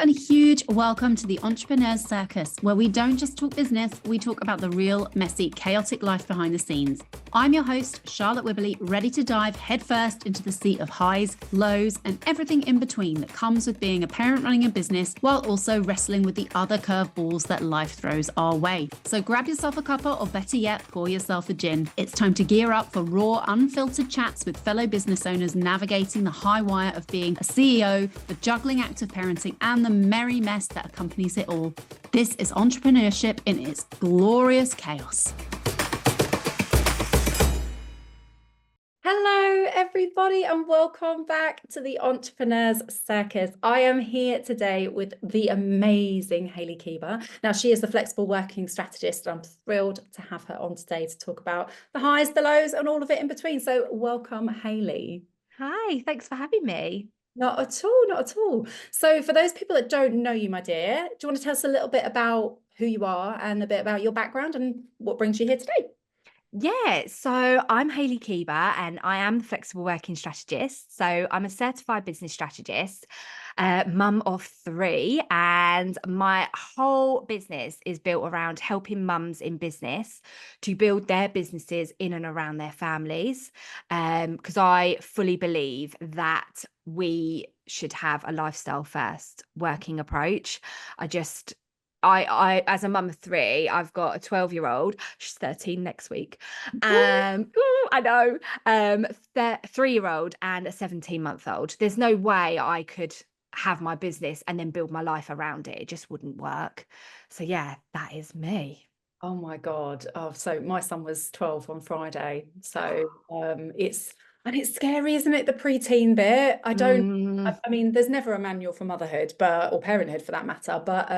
and a huge welcome to the Entrepreneurs Circus, where we don't just talk business, we talk about the real, messy, chaotic life behind the scenes. I'm your host, Charlotte Wibberley, ready to dive headfirst into the sea of highs, lows, and everything in between that comes with being a parent running a business while also wrestling with the other curveballs that life throws our way. So grab yourself a cuppa, or better yet, pour yourself a gin. It's time to gear up for raw, unfiltered chats with fellow business owners navigating the high wire of being a CEO, the juggling act of parenting, and the merry mess that accompanies it all. This is entrepreneurship in its glorious chaos. Hello, everybody, and welcome back to the Entrepreneurs Circus. I am here today with the amazing Hayley Keeber. Now, she is the flexible working strategist, and I'm thrilled to have her on today to talk about the highs, the lows, and all of it in between. So welcome, Hayley. Hi, thanks for having me. Not at all, not at all. So for those people that don't know you, my dear, do you want to tell us a little bit about who you are and a bit about your background and what brings you here today? Yeah, so I'm Hayley Keeber and I am the flexible working strategist. So I'm a certified business strategist, mum of 3, and my whole business is built around helping mums in business to build their businesses in and around their families. Because I fully believe that we should have a lifestyle first working approach. I as a mum of 3, I've got a 12-year-old. She's 13 next week. I know. 3-year-old and a 17-month-old. There's no way I could have my business and then build my life around it. It just wouldn't work. So yeah, that is me. Oh my God. Oh, so my son was 12 on Friday. So it's scary, isn't it? The preteen bit. I mean, there's never a manual for motherhood, or parenthood for that matter. But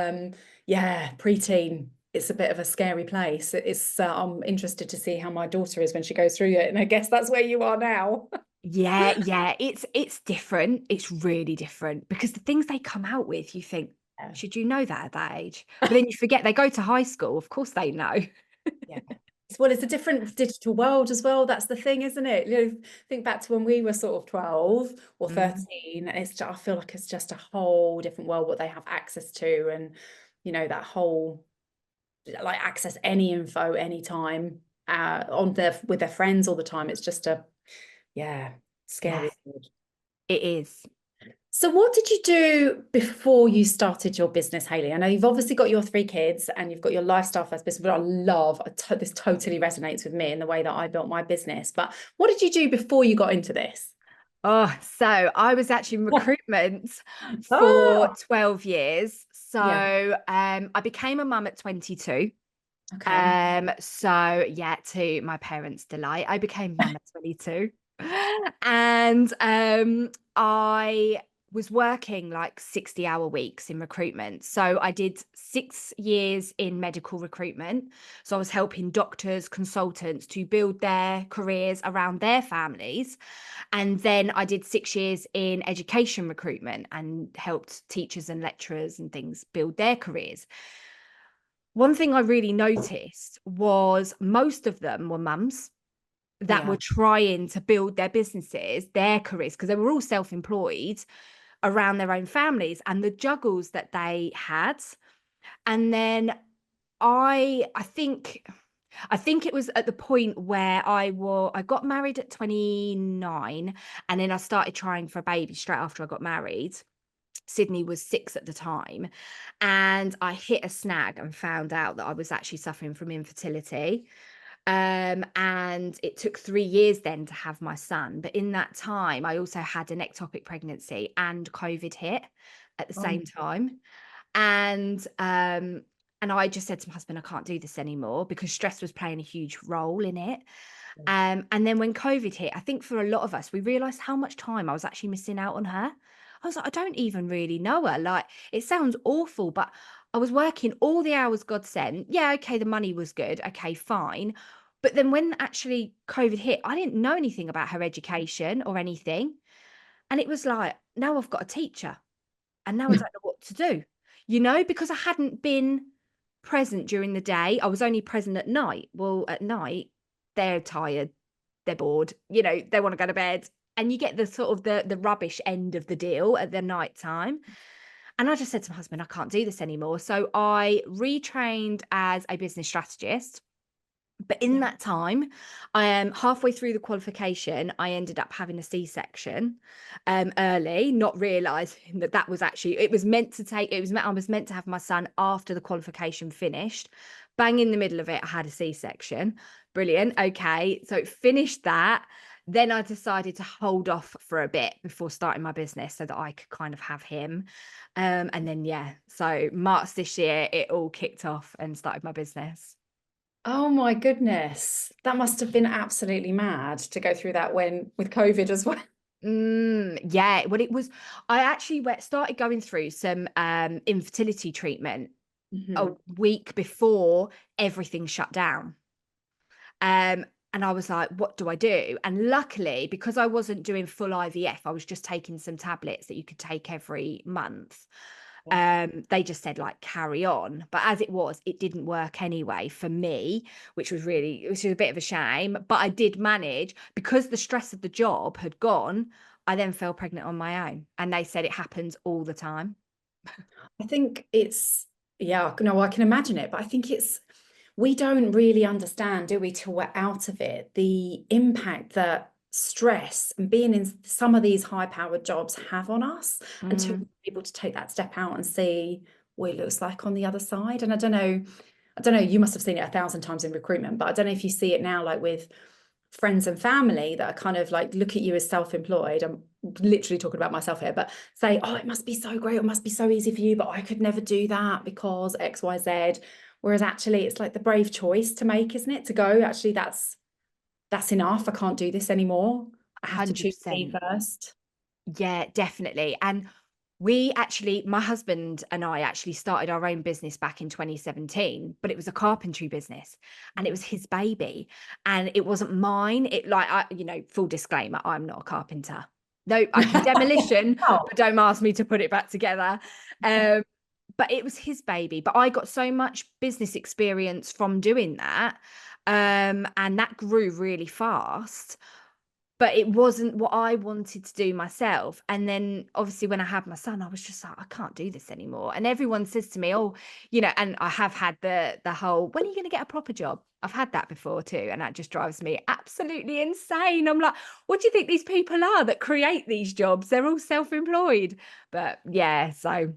yeah, preteen, it's a bit of a scary place. I'm interested to see how my daughter is when she goes through it. And I guess that's where you are now. Yeah, it's different. It's really different because the things they come out with, you think, should you know that at that age? But then you forget they go to high school. Of course they know. Yeah. Well, it's a different digital world as well. That's the thing, isn't it? Think back to when we were sort of 12 or 13. I feel like it's just a whole different world what they have access to, and that whole like access any info anytime with their friends all the time. It's just scary. Yeah, it is. So what did you do before you started your business, Hayley? I know you've obviously got your 3 kids and you've got your lifestyle first business, but this totally resonates with me in the way that I built my business. But what did you do before you got into this? Oh, so I was actually in recruitment for Oh, 12 years. So yeah. I became a mum at 22. Okay. So yeah, to my parents' delight, I became mum at 22. And I was working like 60-hour weeks in recruitment. So I did 6 years in medical recruitment. So I was helping doctors, consultants to build their careers around their families. And then I did 6 years in education recruitment and helped teachers and lecturers and things build their careers. One thing I really noticed was most of them were mums that Yeah. were trying to build their businesses, their careers, because they were all self-employed around their own families and the juggles that they had. And then I think it was at the point where I got married at 29, and then I started trying for a baby straight after I got married. Sydney was 6 at the time, and I hit a snag and found out that I was actually suffering from infertility. And it took 3 years then to have my son. But in that time, I also had an ectopic pregnancy and COVID hit at the Oh, same time. And I just said to my husband, I can't do this anymore because stress was playing a huge role in it. And then when COVID hit, I think for a lot of us, we realized how much time I was actually missing out on her. I was like, I don't even really know her. Like, it sounds awful, but I was working all the hours God sent. Yeah, okay, the money was good. Okay, fine. But then when actually COVID hit, I didn't know anything about her education or anything. And it was like, now I've got a teacher and now I don't know what to do, because I hadn't been present during the day. I was only present at night. Well, at night, they're tired, they're bored, they want to go to bed. And you get the sort of the rubbish end of the deal at the night time. And I just said to my husband, I can't do this anymore. So I retrained as a business strategist. But in Yeah. that time, I am halfway through the qualification, I ended up having a C-section early, not realizing that that was actually, it was meant to take, it was meant, I was meant to have my son after the qualification finished. Bang in the middle of it, I had a C-section. Brilliant. Okay. So finished that. Then I decided to hold off for a bit before starting my business so that I could kind of have him. And then, yeah, so March this year, it all kicked off and started my business. Oh my goodness. That must have been absolutely mad to go through that when with COVID as well. Yeah, well, it was, I actually started going through some infertility treatment a Mhm. week before everything shut down. Um, and I was like, what do I do? And luckily, because I wasn't doing full IVF, I was just taking some tablets that you could take every month. Yeah. They just said like carry on, but as it was, it didn't work anyway for me, which was a bit of a shame. But I did manage, because the stress of the job had gone. I then fell pregnant on my own, and they said it happens all the time. I think it's, yeah, no, I can imagine it, but I think it's, we don't really understand, do we, till we're out of it, the impact that stress and being in some of these high-powered jobs have on us until Mm, we're able to take that step out and see what it looks like on the other side. And I don't know, you must have seen it 1,000 times in recruitment, but I don't know if you see it now, like with friends and family that are kind of like look at you as self-employed. I'm literally talking about myself here, but say, oh, it must be so great, it must be so easy for you, but I could never do that because XYZ. Whereas actually it's like the brave choice to make, isn't it? To go, actually, that's enough. I can't do this anymore. I have to choose me 100%. first. Yeah, definitely. And my husband and I actually started our own business back in 2017, but it was a carpentry business and it was his baby and it wasn't mine. Full disclaimer, I'm not a carpenter. No, I can demolition, Oh, but don't ask me to put it back together. Um, but it was his baby. But I got so much business experience from doing that. And that grew really fast, but it wasn't what I wanted to do myself. And then obviously when I had my son, I was just like, I can't do this anymore. And everyone says to me, oh, and I have had the whole, when are you going to get a proper job? I've had that before too. And that just drives me absolutely insane. I'm like, what do you think these people are that create these jobs? They're all self-employed. But yeah, so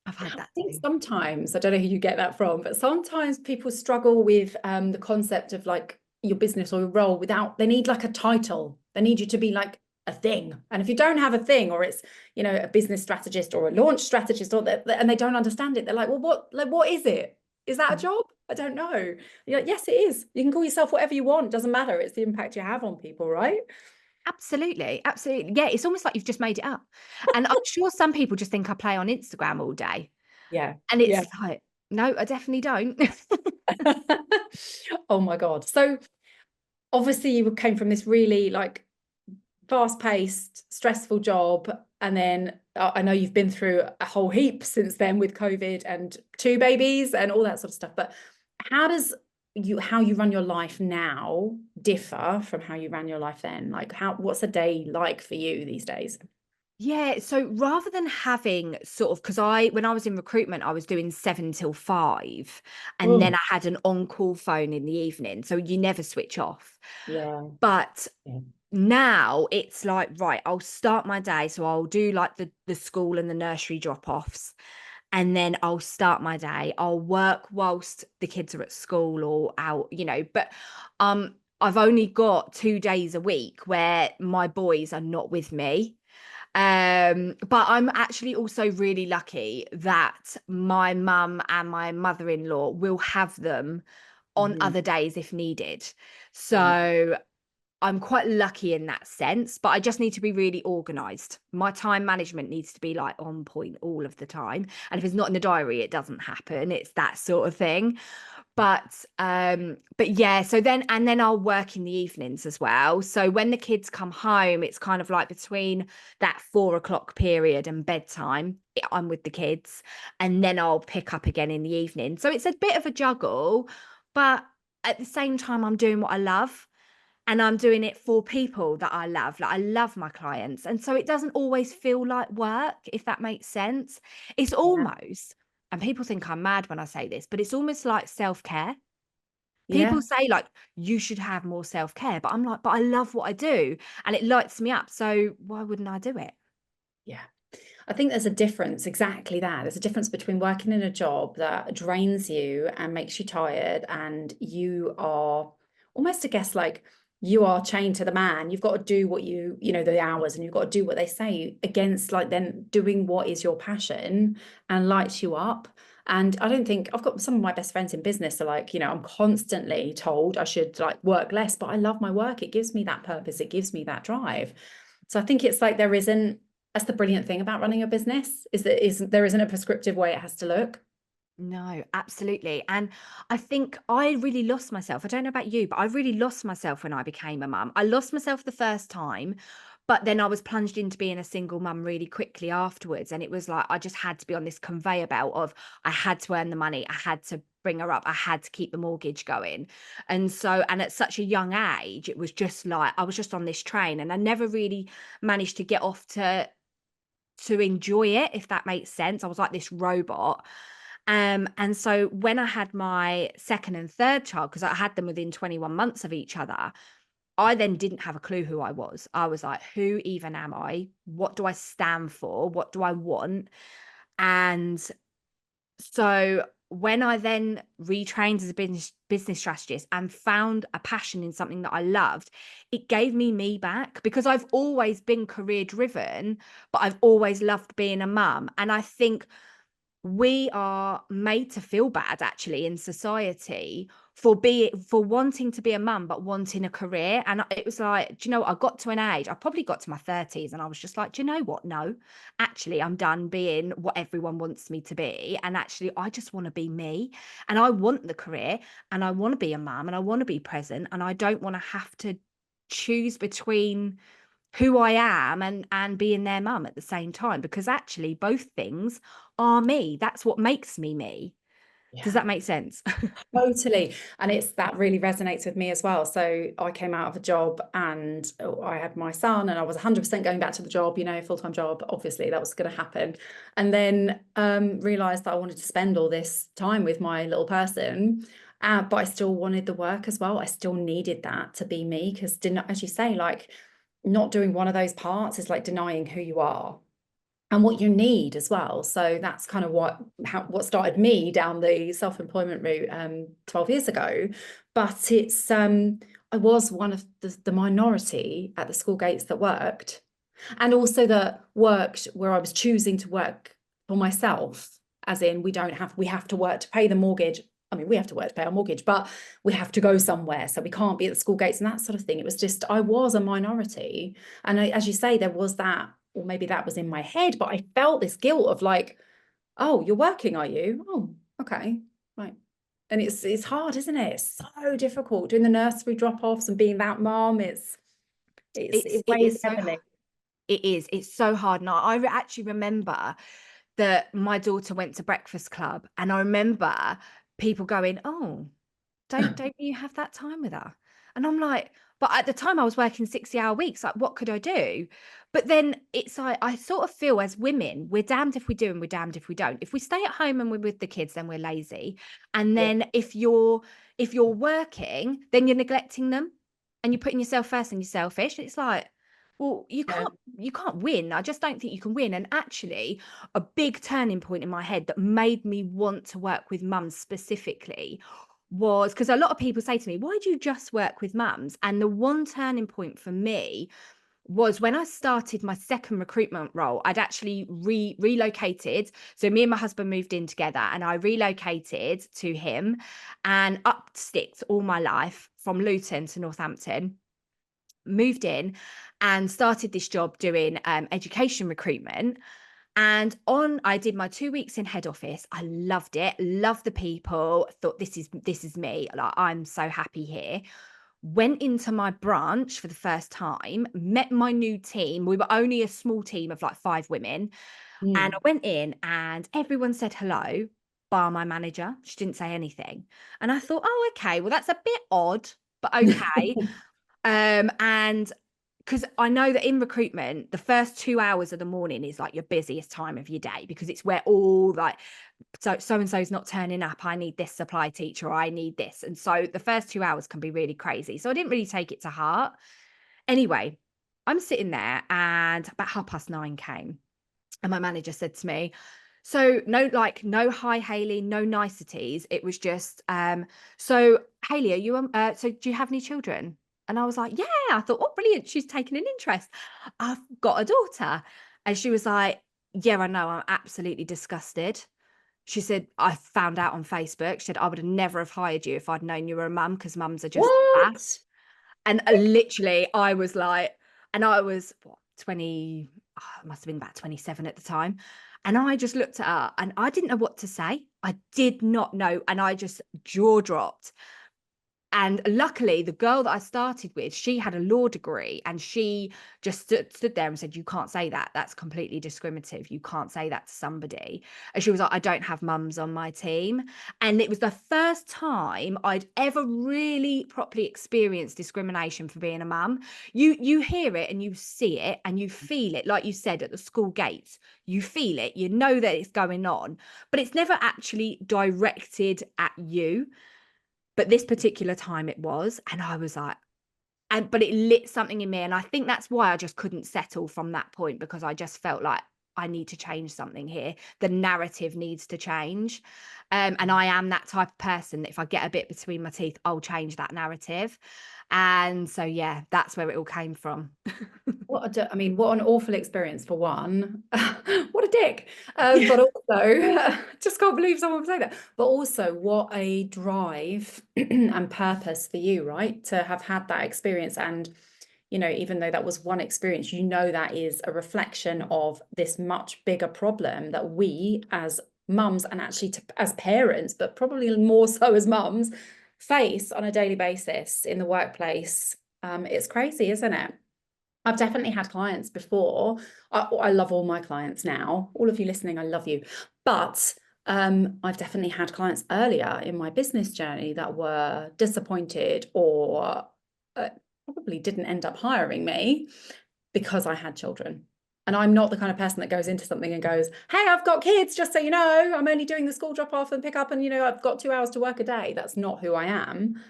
I've had I that think too. sometimes, I don't know who you get that from, but sometimes people struggle with the concept of like your business or your role without, they need like a title. They need you to be like a thing. And if you don't have a thing, or it's, a business strategist or a launch strategist, and they don't understand it, they're like, well, what is it? Is that a job? I don't know. You're like, yes, it is. You can call yourself whatever you want. Doesn't matter. It's the impact you have on people, right? Absolutely, absolutely. Yeah, it's almost like you've just made it up. And I'm sure some people just think I play on Instagram all day. Yeah. And Yeah. it's like, no, I definitely don't. Oh my God. So obviously you came from this really like fast-paced, stressful job. And then I know you've been through a whole heap since then with COVID and two babies and all that sort of stuff. But how does how you run your life now differ from how you ran your life then? Like what's a day like for you these days? Yeah, so rather than having sort of, because when I was in recruitment, I was doing 7 till 5, and then Oh, I had an on-call phone in the evening, so you never switch off. yeah. But Yeah. now it's like, right, I'll start my day, so I'll do like the school and the nursery drop-offs, and then I'll start my day. I'll work whilst the kids are at school or out, but I've only got 2 days a week where my boys are not with me. But I'm actually also really lucky that my mum and my mother-in-law will have them on Mhm. other days if needed. Yeah. So I'm quite lucky in that sense, but I just need to be really organized. My time management needs to be like on point all of the time. And if it's not in the diary, it doesn't happen. It's that sort of thing. But yeah, so then I'll work in the evenings as well. So when the kids come home, it's kind of like between that 4 o'clock period and bedtime, I'm with the kids, and then I'll pick up again in the evening. So it's a bit of a juggle, but at the same time, I'm doing what I love. and I'm doing it for people that I love. Like, I love my clients. And so it doesn't always feel like work, if that makes sense. It's Yeah. almost, and people think I'm mad when I say this, but it's almost like self-care. Yeah. People say like, you should have more self-care, but I'm like, but I love what I do and it lights me up. So why wouldn't I do it? Yeah. I think there's a difference, exactly that. There's a difference between working in a job that drains you and makes you tired, and you are almost, I guess, like you are chained to the man. You've got to do what the hours, and you've got to do what they say, against like then doing what is your passion and lights you up. And I don't think, I've got some of my best friends in business are like, I'm constantly told I should like work less, but I love my work. It gives me that purpose. It gives me that drive. So I think it's like that's the brilliant thing about running a business, is that there isn't a prescriptive way it has to look. No, absolutely. And I think I really lost myself. I don't know about you, but I really lost myself when I became a mum. I lost myself the first time, but then I was plunged into being a single mum really quickly afterwards. And it was like I just had to be on this conveyor belt of I had to earn the money, I had to bring her up, I had to keep the mortgage going. And at such a young age, it was just like I was just on this train and I never really managed to get off to enjoy it, if that makes sense. I was like this robot. And so when I had my second and third child, because I had them within 21 months of each other, I then didn't have a clue who I was. I was like, who even am I? What do I stand for? What do I want? And so when I then retrained as a business strategist and found a passion in something that I loved, it gave me back, because I've always been career driven, but I've always loved being a mum. And I think we are made to feel bad actually in society for wanting to be a mum but wanting a career. And it was like, do you know what? I got to an age, I probably got to my 30s, and I was just like, do you know what? No, actually I'm done being what everyone wants me to be, and actually I just want to be me, and I want the career, and I want to be a mum, and I want to be present, and I don't want to have to choose between who I am and being their mum at the same time, because actually both things are me. That's what makes me me. Does Yeah. that make sense? Totally. And that really resonates with me as well. So I came out of a job and I had my son, and I was 100% going back to the job, full-time job. Obviously that was going to happen. And then realized that I wanted to spend all this time with my little person. But I still wanted the work as well. I still needed that to be me, because as you say, like not doing one of those parts is like denying who you are and what you need as well. So that's kind of what started me down the self-employment route 12 years ago. But it's I was one of the minority at the school gates that worked, and also that worked where I was choosing to work for myself, as in we have to work to pay the mortgage. I mean, we have to work to pay our mortgage, but we have to go somewhere, so we can't be at the school gates and that sort of thing. It was just, I was a minority. And as you say, there was that, or maybe that was in my head, but I felt this guilt of like, oh, you're working, are you? Oh, okay, right. And it's hard, isn't it? It's so difficult doing the nursery drop-offs and being that mom. It It weighs is so heavily. it is. It's so hard. And actually remember that my daughter went to breakfast club, and I remember people going, "Oh, don't you have that time with her?" And I'm like, but at the time I was working 60-hour weeks. Like, what could I do? But then it's like I sort of feel as women, we're damned if we do and we're damned if we don't. If we stay at home and we're with the kids, then we're lazy. And Yeah. then if you're working, then you're neglecting them and you're putting yourself first and you're selfish. It's like, well, Yeah. you can't win. I just don't think you can win. And actually, a big turning point in my head that made me want to work with mums specifically was because a lot of people say to me, why do you just work with mums? And the one turning point for me was when I started my second recruitment role. I'd actually relocated. So me and my husband moved in together, and I relocated to him and upsticked all my life from Luton to Northampton, moved in and started this job doing education recruitment. And I did my 2 weeks in head office. I loved it, loved the people, thought this is me. Like, I'm so happy here. Went into my branch for the first time, met my new team. We were only a small team of like 5 women. And I Mm. went in and everyone said hello, bar my manager. She didn't say anything. And I thought, oh, okay, well, that's a bit odd, but okay. And because I know that in recruitment, the first 2 hours of the morning is like your busiest time of your day, because it's where all like, so and so's not turning up, I need this supply teacher, or I need this. And so the first 2 hours can be really crazy. So I didn't really take it to heart. Anyway, I'm sitting there and about 9:30 came, and my manager said to me, so no hi Hayley, no niceties. It was just, so Hayley, are you so do you have any children? And I was like, yeah. I thought, oh, brilliant, she's taken an interest. I've got a daughter. And she was like, yeah, I know, I'm absolutely disgusted. She said, I found out on Facebook. She said, I would have never have hired you if I'd known you were a mum, because mums are just bad. What? And literally, I was like, and I was what, 20, I must have been about 27 at the time. And I just looked at her and I didn't know what to say. I did not know. And I just jaw dropped. And luckily, the girl that I started with, she had a law degree, and she just stood there and said, you can't say that. That's completely discriminative. You can't say that to somebody. And she was like, I don't have mums on my team. And it was the first time I'd ever really properly experienced discrimination for being a mum. You hear it and you see it and you feel it, like you said, at the school gates. You feel it, you know that it's going on, but it's never actually directed at you. But this particular time it was, and I was like, but it lit something in me. And I think that's why I just couldn't settle from that point, because I just felt like I need to change something here. The narrative needs to change. And I am that type of person that if I get a bit between my teeth, I'll change that narrative. And so, yeah, that's where it all came from. What an awful experience for one. What a dick. But also, just can't believe someone would say that. But also, what a drive and purpose for you, right? To have had that experience. And, you know, even though that was one experience, you know, that is a reflection of this much bigger problem that we as mums, and actually as parents, but probably more so as mums, face on a daily basis in the workplace. It's crazy, isn't it? I've definitely had clients before. I love all my clients now. All of you listening, I love you. But I've definitely had clients earlier in my business journey that were disappointed, or probably didn't end up hiring me because I had children. And I'm not the kind of person that goes into something and goes, hey, I've got kids, just so you know, I'm only doing the school drop off and pick up, and, you know, I've got 2 hours to work a day. That's not who I am.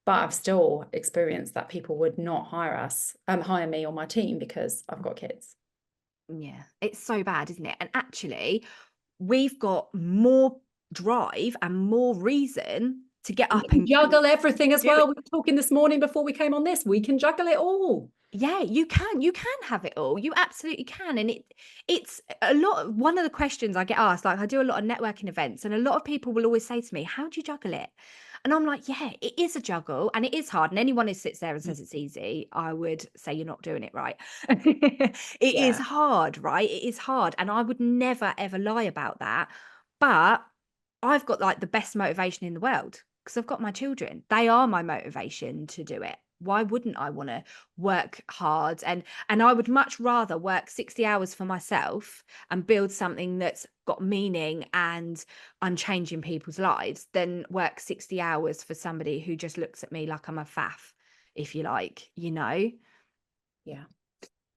But I've still experienced that people would not hire me or my team because I've got kids. Yeah, it's so bad, isn't it? And actually, we've got more drive and more reason to get up and juggle everything as well. it. We were talking this morning before we came on this. We can juggle it all. Yeah, you can have it all. You absolutely can. And it's a lot. One of the questions I get asked, like I do a lot of networking events, and a lot of people will always say to me, how do you juggle it? And I'm like, yeah, it is a juggle and it is hard. And anyone who sits there and says it's easy, I would say you're not doing it right. It is hard, right? It is hard. And I would never, ever lie about that. But I've got like the best motivation in the world, because I've got my children. They are my motivation to do it. Why wouldn't I want to work hard? And I would much rather work 60 hours for myself and build something that's got meaning and I'm changing people's lives than work 60 hours for somebody who just looks at me like I'm a faff, if you like, you know? Yeah.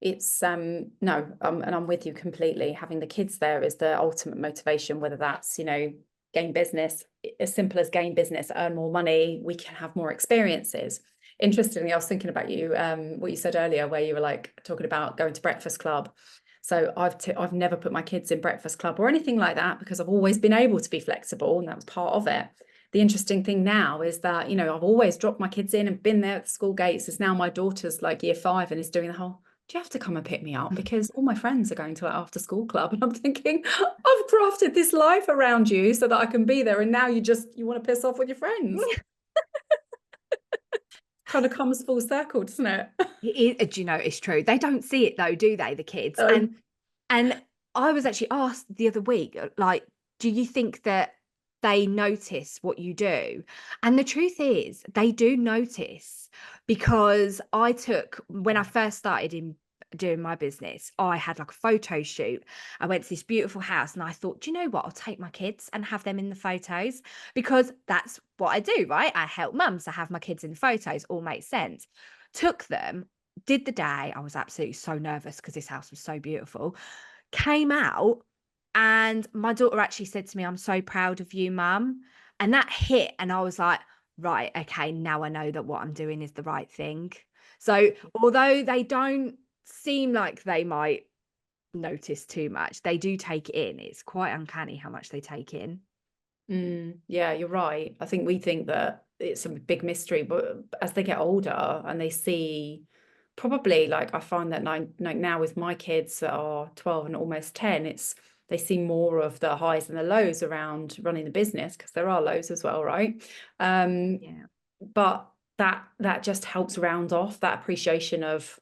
It's no, and I'm with you completely. Having the kids there is the ultimate motivation, whether that's, you know, gain business, as simple as gain business, earn more money, we can have more experiences. Interestingly, I was thinking about you, what you said earlier, where you were like talking about going to Breakfast Club. So I've never put my kids in Breakfast Club or anything like that, because I've always been able to be flexible, and that was part of it. The interesting thing now is that, you know, I've always dropped my kids in and been there at the school gates. As now my daughter's like year 5 and is doing the whole, do you have to come and pick me up? Because all my friends are going to an after school club. And I'm thinking, I've crafted this life around you so that I can be there. And now you want to piss off with your friends. Kind of comes full circle, doesn't it? Do you know, it's true. They don't see it though, do they, the kids? Oh. And I was actually asked the other week, like, do you think that they notice what you do? And the truth is, they do notice, because when I first started in doing my business, I had like a photo shoot. I went to this beautiful house and I thought, do you know what? I'll take my kids and have them in the photos, because that's what I do, right? I help mums to have my kids in the photos. All makes sense. took them, did the day. I was absolutely so nervous because this house was so beautiful. Came out, and my daughter actually said to me, "I'm so proud of you, mum." And that hit, and I was like, right, okay, now I know that what I'm doing is the right thing. So although they don't seem like they might notice too much, they do take it in. It's quite uncanny how much they take in. Yeah, you're right. I think we think that it's a big mystery, but as they get older and they see, probably, like, I find that now with my kids that are 12 and almost 10, they see more of the highs and the lows around running the business, because there are lows as well, right? Yeah. But that just helps round off that appreciation of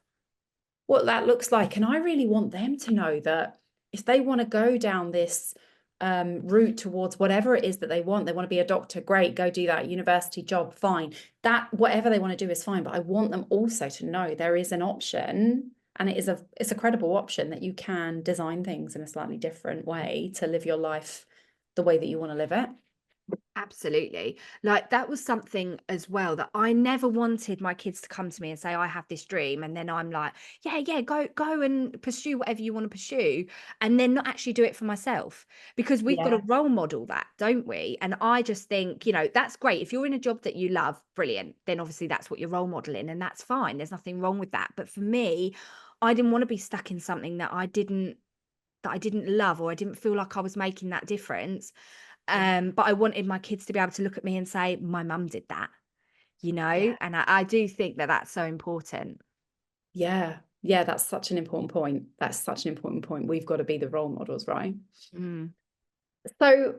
what that looks like. And I really want them to know that if they want to go down this route towards whatever it is that they want to be a doctor, great, go do that. University job, fine. That whatever they want to do is fine. But I want them also to know there is an option, and it's a credible option, that you can design things in a slightly different way to live your life the way that you want to live it. Absolutely. Like, that was something as well that I never wanted my kids to come to me and say, I have this dream. And then I'm like, yeah, go and pursue whatever you want to pursue. And then not actually do it for myself, because we've got to Yeah. role model that, don't we? And I just think, that's great. If you're in a job that you love, brilliant. Then obviously that's what you're role modeling, and that's fine. There's nothing wrong with that. But for me, I didn't want to be stuck in something that I didn't love, or I didn't feel like I was making that difference. But I wanted my kids to be able to look at me and say, my mum did that, Yeah. and I do think that that's so important. Yeah, that's such an important point. We've got to be the role models, right? Mm. So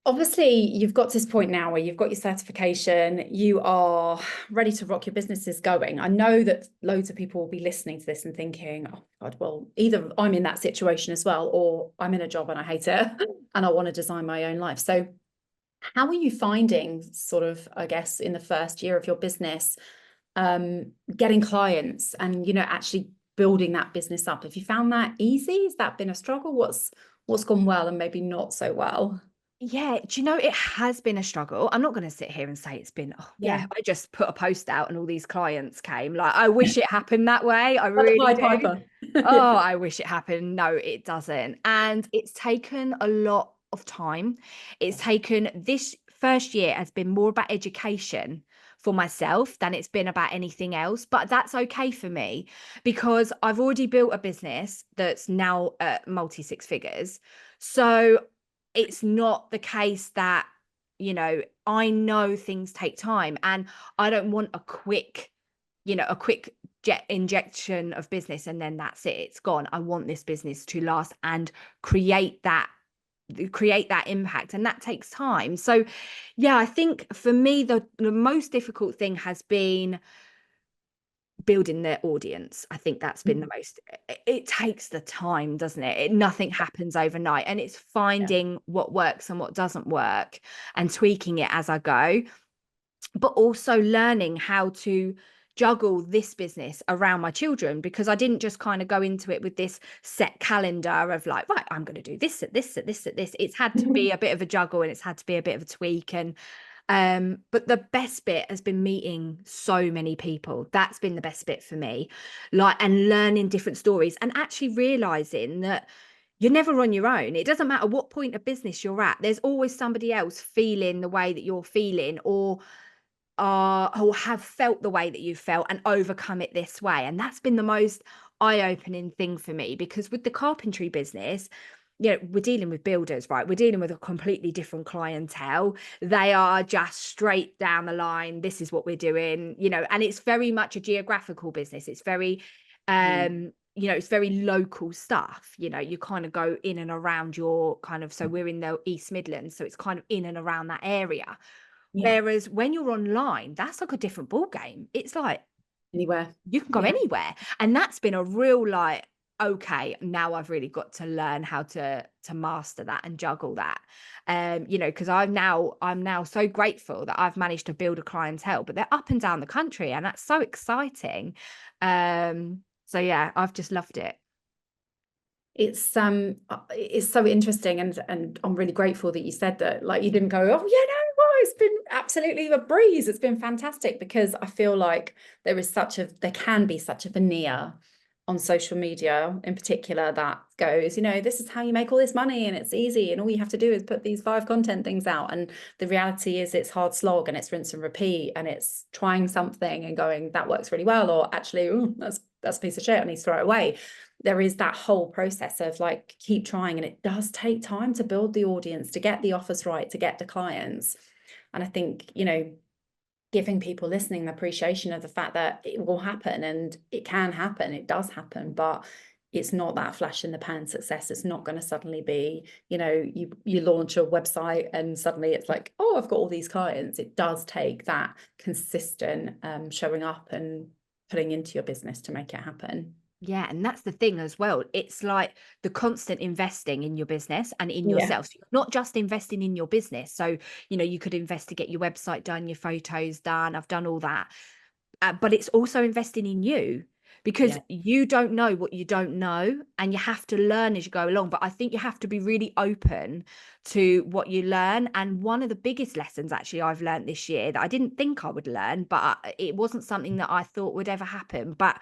obviously you've got to this point now where you've got your certification, you are ready to rock, your business is going. I know that loads of people will be listening to this and thinking, oh God, well, either I'm in that situation as well, or I'm in a job and I hate it and I want to design my own life. So how are you finding, sort of, I guess, in the first year of your business, getting clients and, actually building that business up? Have you found that easy? Has that been a struggle? What's gone well and maybe not so well? Yeah, do you know, it has been a struggle. I'm not going to sit here and say it's been, oh Yeah. yeah, I just put a post out and all these clients came. Like, I wish it happened that way. I Like the really Pied do. Piper. Oh, I wish it happened. No, it doesn't. And it's taken a lot of time. It's taken, this first year has been more about education for myself than it's been about anything else. But that's okay for me, because I've already built a business that's now multi six figures. So it's not the case that, I know things take time, and I don't want a quick jet injection of business and then that's it, it's gone. I want this business to last and create that impact, and that takes time. So yeah, I think for me the most difficult thing has been building their audience. I think that's been the most, it takes the time, doesn't it? Nothing happens overnight, and it's finding what works and what doesn't work and tweaking it as I go, but also learning how to juggle this business around my children, because I didn't just kind of go into it with this set calendar of like, right, I'm going to do this at this at this at this. It's had to be a bit of a juggle, and it's had to be a bit of a tweak. And but the best bit has been meeting so many people. That's been the best bit for me, like, and learning different stories and actually realizing that you're never on your own. It doesn't matter what point of business you're at, there's always somebody else feeling the way that you're feeling, or have felt the way that you felt and overcome it this way. And that's been the most eye-opening thing for me, because with the carpentry business, we're dealing with builders, right? We're dealing with a completely different clientele. They are just straight down the line. This is what we're doing, and it's very much a geographical business. It's very, it's very local stuff. You kind of go in and around your kind of, so we're in the East Midlands, so it's kind of in and around that area. Yeah. Whereas when you're online, that's like a different ball game. It's like Anywhere. you can go anywhere. And that's been a real like, okay, now I've really got to learn how to master that and juggle that. Because I'm now so grateful that I've managed to build a clientele, but they're up and down the country, and that's so exciting. So yeah, I've just loved it. It's so interesting, and I'm really grateful that you said that. Like, you didn't go, oh yeah, no, it's been absolutely a breeze. It's been fantastic, because I feel like there can be such a veneer on social media in particular that goes, this is how you make all this money and it's easy and all you have to do is put these 5 content things out. And the reality is it's hard slog, and it's rinse and repeat, and it's trying something and going, that works really well, or actually, that's a piece of shit, I need to throw it away. There is that whole process of like, keep trying, and it does take time to build the audience, to get the offers right, to get the clients. And I think, giving people listening the appreciation of the fact that it will happen, and it can happen, it does happen, but it's not that flash in the pan success. It's not going to suddenly be, you launch a website and suddenly it's like, oh, I've got all these clients. It does take that consistent showing up and putting into your business to make it happen. Yeah, and that's the thing as well. It's like the constant investing in your business and in yourself. So you're not just investing in your business. So, you could invest to get your website done, your photos done. I've done all that. But it's also investing in you, because you don't know what you don't know, and you have to learn as you go along. But I think you have to be really open to what you learn. And one of the biggest lessons actually I've learned this year that I didn't think I would learn, but it wasn't something that I thought would ever happen, but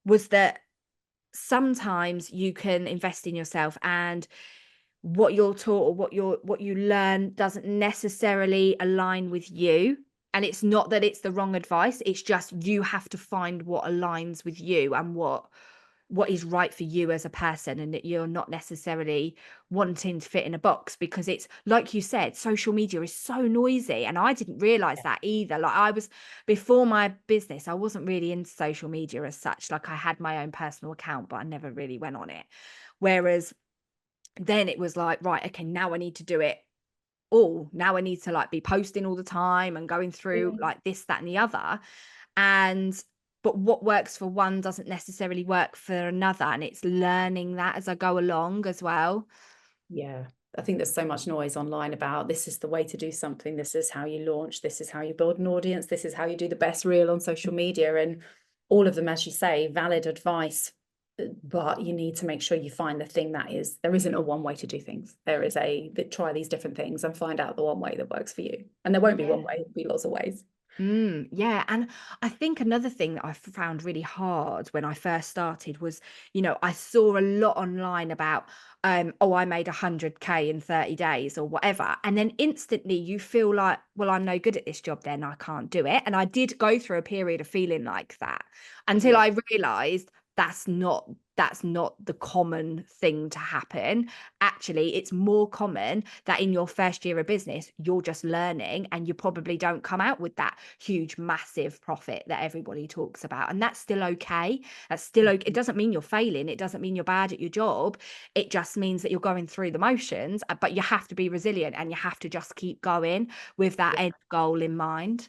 was that sometimes you can invest in yourself, and what you're taught or what you learn doesn't necessarily align with you. And it's not that it's the wrong advice, it's just you have to find what aligns with you and what is right for you as a person, and that you're not necessarily wanting to fit in a box, because it's like you said, social media is so noisy, and I didn't realize that either. Like, before my business, I wasn't really into social media as such. Like, I had my own personal account, but I never really went on it. Whereas then it was like, right, okay, now I need to do it all. Now I need to like be posting all the time and going through like this, that, and the other. But what works for one doesn't necessarily work for another. And it's learning that as I go along as well. Yeah. I think there's so much noise online about, this is the way to do something. This is how you launch. This is how you build an audience. This is how you do the best reel on social media. And all of them, as you say, valid advice, but you need to make sure you find the thing there isn't a one way to do things. There is try these different things and find out the one way that works for you. And there won't be one way, there'll be lots of ways. Yeah. And I think another thing that I found really hard when I first started was, I saw a lot online about, I made 100K in 30 days or whatever. And then instantly you feel like, well, I'm no good at this job, then I can't do it. And I did go through a period of feeling like that until I realized that's not the common thing to happen. Actually, it's more common that in your first year of business, you're just learning, and you probably don't come out with that huge, massive profit that everybody talks about. And that's still okay. That's still okay. It doesn't mean you're failing. It doesn't mean you're bad at your job. It just means that you're going through the motions, but you have to be resilient, and you have to just keep going with that end goal in mind.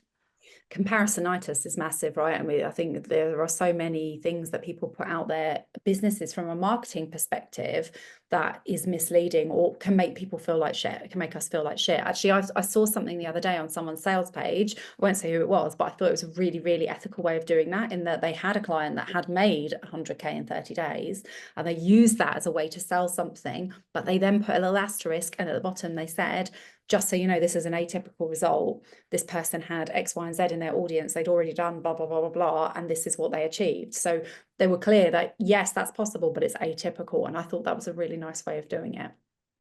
Comparisonitis is massive, right? And I think there are so many things that people put out there, businesses from a marketing perspective, that is misleading or can make people feel like shit. It can make us feel like shit. Actually, I saw something the other day on someone's sales page. I won't say who it was, but I thought it was a really, really ethical way of doing that, in that they had a client that had made 100K in 30 days, and they used that as a way to sell something, but they then put a little asterisk, and at the bottom they said, just so you know, this is an atypical result. This person had X, Y, and Z in their audience. They'd already done blah, blah, blah, blah, blah. And this is what they achieved. So they were clear that, yes, that's possible, but it's atypical. And I thought that was a really nice way of doing it.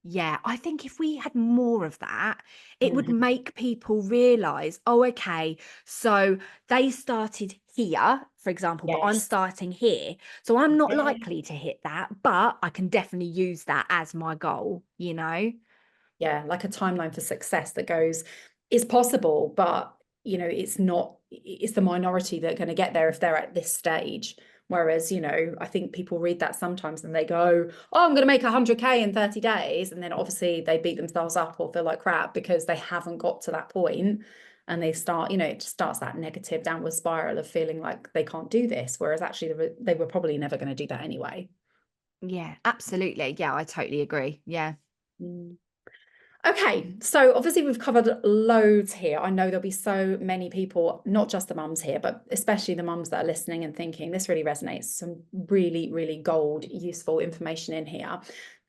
Yeah, I think if we had more of that, it would make people realize, oh, okay, so they started here, for example, but I'm starting here. So I'm not likely to hit that, but I can definitely use that as my goal, Yeah, like a timeline for success that goes, it's possible, but it's not, it's the minority that are going to get there if they're at this stage. Whereas, I think people read that sometimes and they go, oh, I'm going to make 100K in 30 days. And then obviously they beat themselves up or feel like crap because they haven't got to that point. And they start, it just starts that negative downward spiral of feeling like they can't do this. Whereas actually they were probably never going to do that anyway. Yeah, absolutely. Yeah, I totally agree. Yeah. Okay, so obviously we've covered loads here. I know there'll be so many people, not just the mums here, but especially the mums that are listening and thinking, this really resonates. Some really, really gold, useful information in here.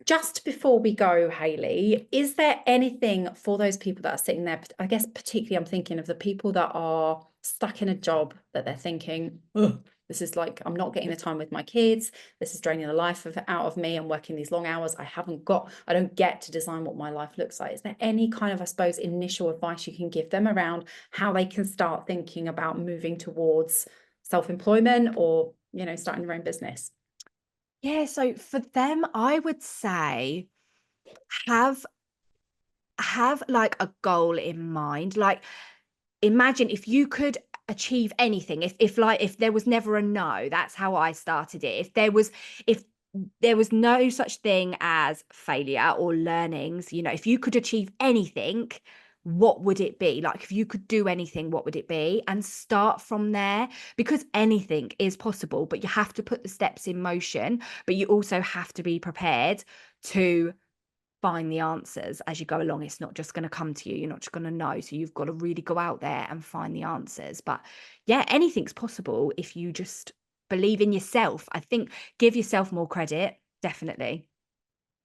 just before we go, Hayley, is there anything for those people that are sitting there? I guess particularly I'm thinking of the people that are stuck in a job that they're thinking, "Ugh, this is like, I'm not getting the time with my kids. This is draining the life out of me. I'm working these long hours. I don't get to design what my life looks like." Is there any kind of, I suppose, initial advice you can give them around how they can start thinking about moving towards self-employment or, starting their own business? Yeah, so for them, I would say have like a goal in mind. Like, imagine if you could achieve anything, if there was never a no. That's how I started it. If there was no such thing as failure or learnings, if you could achieve anything, what would it be? Like, if you could do anything, what would it be? And start from there, because anything is possible, but you have to put the steps in motion. But you also have to be prepared to find the answers as you go along. It's not just going to come to you. You're not just going to know. So you've got to really go out there and find the answers. But yeah, anything's possible if you just believe in yourself. I think give yourself more credit. Definitely.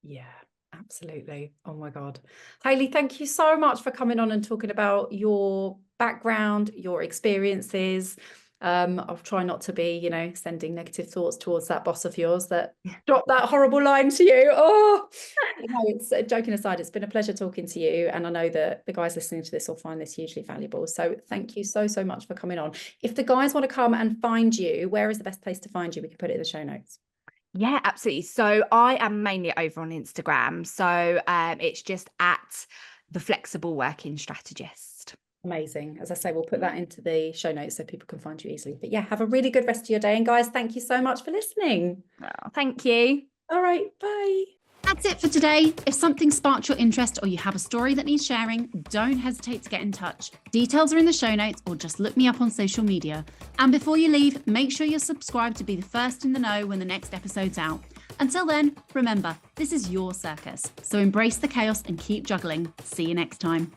Yeah, absolutely. Oh my God. Hayley, thank you so much for coming on and talking about your background, your experiences. I'll try not to be, sending negative thoughts towards that boss of yours that dropped that horrible line to you. Oh, it's joking aside, it's been a pleasure talking to you. And I know that the guys listening to this will find this hugely valuable. So thank you so, so much for coming on. If the guys want to come and find you, where is the best place to find you? We can put it in the show notes. Yeah, absolutely. So I am mainly over on Instagram. So it's just at the Flexible Working Strategist. Amazing. As I say, we'll put that into the show notes so people can find you easily. But yeah, have a really good rest of your day. And guys, thank you so much for listening. Oh, thank you. All right, bye. That's it for today. If something sparked your interest or you have a story that needs sharing, don't hesitate to get in touch. Details are in the show notes, or just look me up on social media. And before you leave, make sure you're subscribed to be the first in the know when the next episode's out. Until then, remember, this is your circus. So embrace the chaos and keep juggling. See you next time.